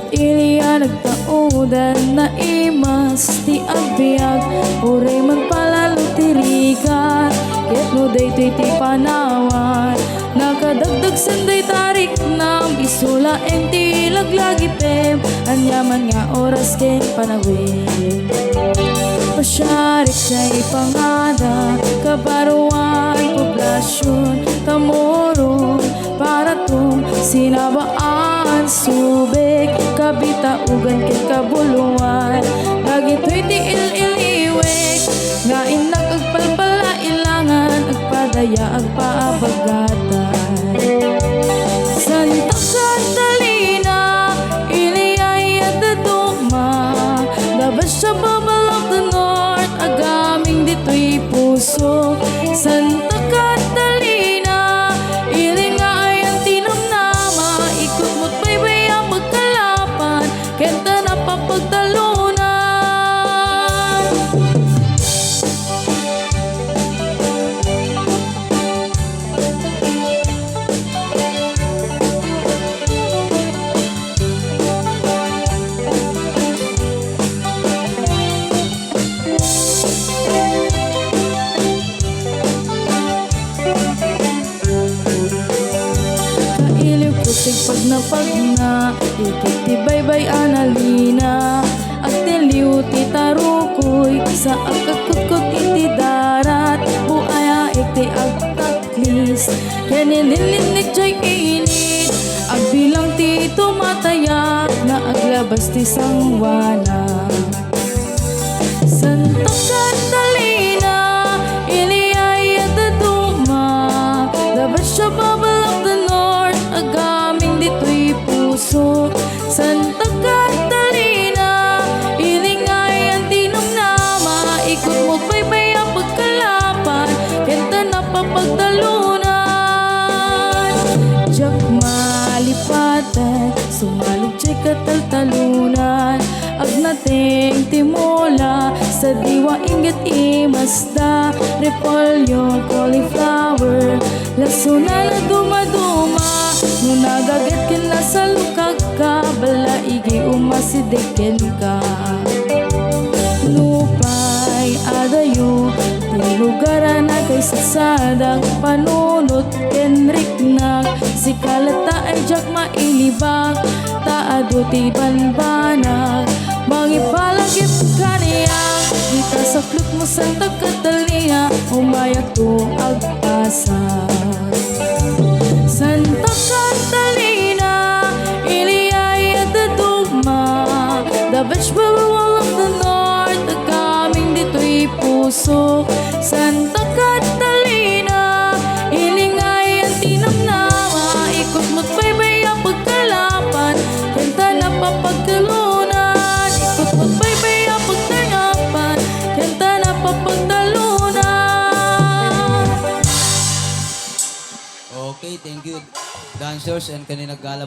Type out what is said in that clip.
Kat iliya nagtaudan na imas ti agbiag uray magpalalo ti rigat ket no daytoy ti panawan nakadagdag sanday tarik nam isula en ti laglagipem anyaman nga oras ken panawin pasyarik siya'y pangada kabaruan poblasyon tamoron para tong sinabaan subek kabitaugan ken kabuluan dagitoy ti il-iliwek nga inag agpalpala ilangan agpadaya agpaabagatan Santa Catalina iliyay at daduma labas siya babalak the north agaming dito'y puso Santa Catalina ilingay ang tinamnama ikot mo't baybay ang magkalapan kenta na papagtalunan pag napagna ikot ti baybay analina at tiliw ti tarukoy sa agkakutkot iti darat buaya iti agtaklis yanililinig jay init agbilang ti tumatayak na aglabas ti sangwana Santa Catalina iliyay at daduma labas siya babalak the north agaming dito'y puso Santa Catalina ilingay ang tinamnama ikot mo't baybay ang pagkalapan kenta na papagtalunan Diyak malipatan sumalog tiya'y kataltalunan agnating timola sa diwa ingat imasda repolyo cauliflower lasuna na dumaduma no nagagat ken na sa lukag ka balaigi umasideken ka nupay adayo ti lugaran na kay sasadag panunot ken riknak si kalata ay jak mailibak taado ti banbanag mangipalagip kaniya dita sa kluk mo Santa Catalina umayak to agpasa Santa Catalina iliyay at daduma the vegetable wall of the north agaming dito'y puso Santa Catalina ilingay ang tinamnama ikot mo't baybay ang pagkalapan kenta na papagtalunan ikot mo't baybay ang pagtanapan kenta na papagtalunan Okay, thank you dancers and kanina gala